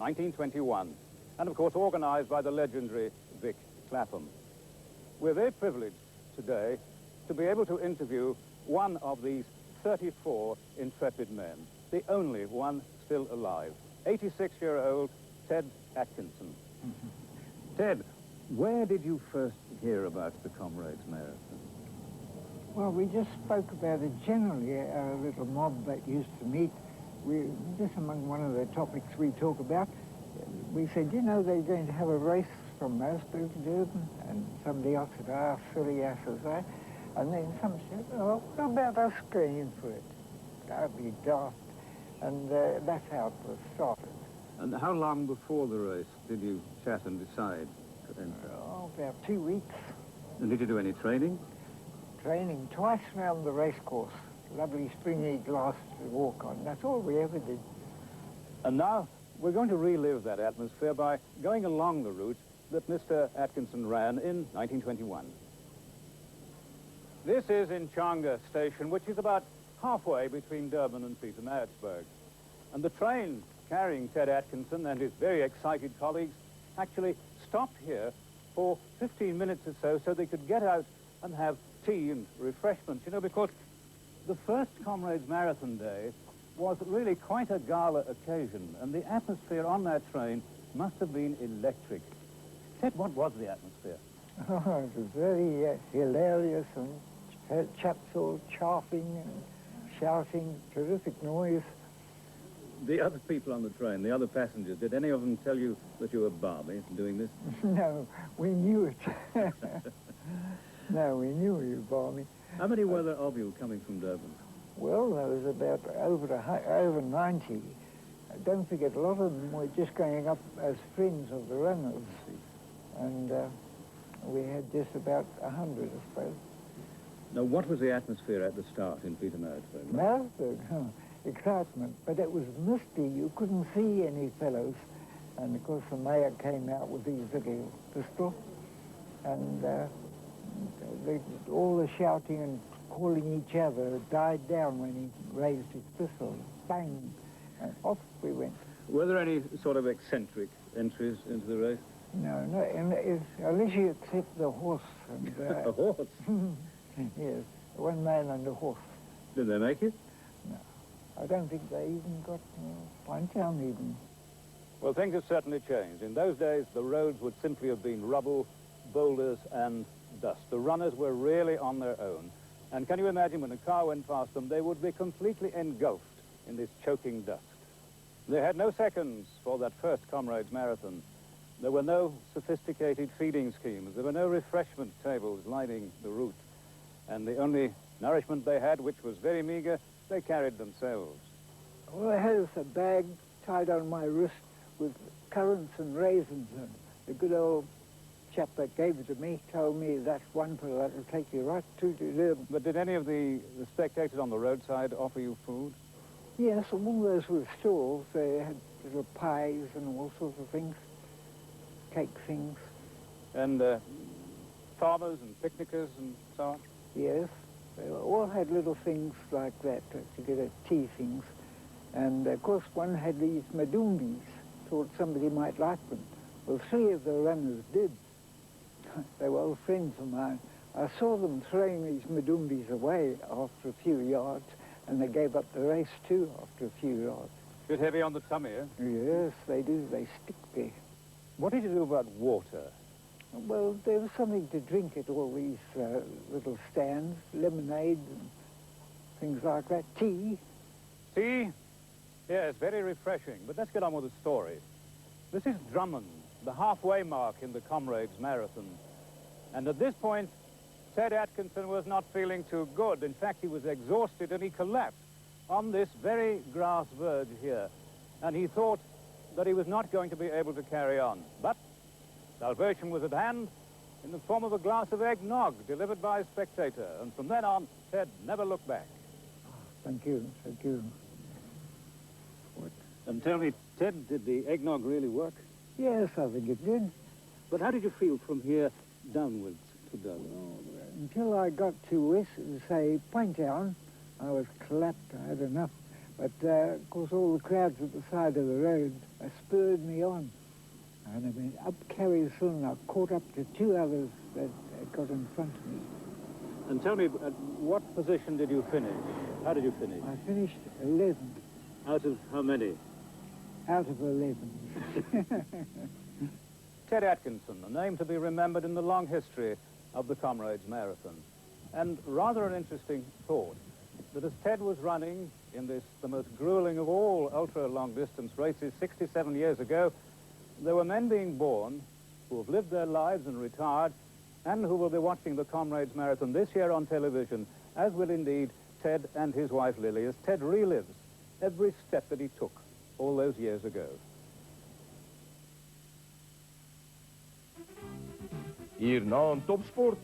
1921, and of course organised by the legendary Vic Clapham. We're very privileged today to be able to interview one of these 34 intrepid men, the only one still alive, 86-year-old Ted Atkinson. Ted, where did you first hear about the Comrades Marathon? Well, we just spoke about it generally, a little mob that used to meet. Just among one of the topics we talk about, we said, you know, they're going to have a race from Marsburg to Durban. And somebody else said, ah, silly asses, eh? And then some said, oh, what about us going in for it? That would be daft. And that's how it was started. And how long before the race did you chat and decide to enter? Oh, about 2 weeks. And did you do any training? Training twice around the race course. Lovely springy glass to walk on. That's all we ever did. And now we're going to relive that atmosphere by going along the route that Mr. Atkinson ran in 1921. This is Inchanga Station, which is about halfway between Durban and Pietermaritzburg. And the train carrying Ted Atkinson and his very excited colleagues actually stopped here for 15 minutes or so they could get out and have tea and refreshments, you know, because the first Comrades Marathon Day was really quite a gala occasion, and the atmosphere on that train must have been electric. Ted, what was the atmosphere? Oh, it was very hilarious, and chaps all chaffing and shouting, terrific noise. The other people on the train, the other passengers, did any of them tell you that you were balmy doing this? No, we knew it. No, we knew you were balmy. How many were there of you coming from Durban? Well, there was about over 90. Don't forget, a lot of them were just going up as friends of the runners. And we had just about 100, I suppose. Now, what was the atmosphere at the start in Pietermaritzburg? Marsburg, excitement. But it was misty. You couldn't see any fellows. And, of course, the mayor came out with his little pistol. And all the shouting and calling each other died down when he raised his pistol. Bang! And off we went. Were there any sort of eccentric entries into the race? No, unless you accept the horse. And, a horse? Yes, one man and a horse. Did they make it? No, I don't think they even got one town even. Well, things have certainly changed. In those days, the roads would simply have been rubble, boulders and dust. The runners were really on their own. And can you imagine when a car went past them, they would be completely engulfed in this choking dust. They had no seconds for that first Comrades Marathon. There were no sophisticated feeding schemes. There were no refreshment tables lining the route. And the only nourishment they had, which was very meager, they carried themselves. All I had was a bag tied on my wrist with currants and raisins. And the good old chap that gave it to me told me that's one pill that will take you right to Durban. But did any of the spectators on the roadside offer you food? Yes, all those were stalls. They had little pies and all sorts of things, cake things. And farmers and picnickers and so on? Yes, they all had little things like that to get at tea things. And, of course, one had these madumbis, thought somebody might like them. Well, 3 of the runners did. They were old friends of mine. I saw them throwing these madumbis away after a few yards, and they gave up the race, too, after a few yards. Bit heavy on the tummy, eh? Yes, they do. They stick there. What did you do about water? Well, there was something to drink at all these little stands, lemonade and things like that. Tea. Tea? Yes, very refreshing. But let's get on with the story. This is Drummond, the halfway mark in the Comrades Marathon. And at this point, Ted Atkinson was not feeling too good. In fact, he was exhausted and he collapsed on this very grass verge here. And he thought that he was not going to be able to carry on. But salvation was at hand in the form of a glass of eggnog delivered by a spectator. And from then on, Ted never looked back. Thank you, thank you. What? And tell me, Ted, did the eggnog really work? Yes, I think it did. But how did you feel from here downwards to Durban? Well, until I got to Point Town, I was clapped. I had enough. But, of course, all the crowds at the side of the road spurred me on. And I went up Carrie's Hill and I caught up to 2 others that got in front of me. And tell me, at what position did you finish? How did you finish? I finished 11th. Out of how many? Out of 11. Ted Atkinson, a name to be remembered in the long history of the Comrades Marathon. And rather an interesting thought, that as Ted was running in this, the most grueling of all ultra-long-distance races 67 years ago, there were men being born who have lived their lives and retired, and who will be watching the Comrades Marathon this year on television, as will indeed Ted and his wife Lily, as Ted relives every step that he took all those years ago. Hier na een topsport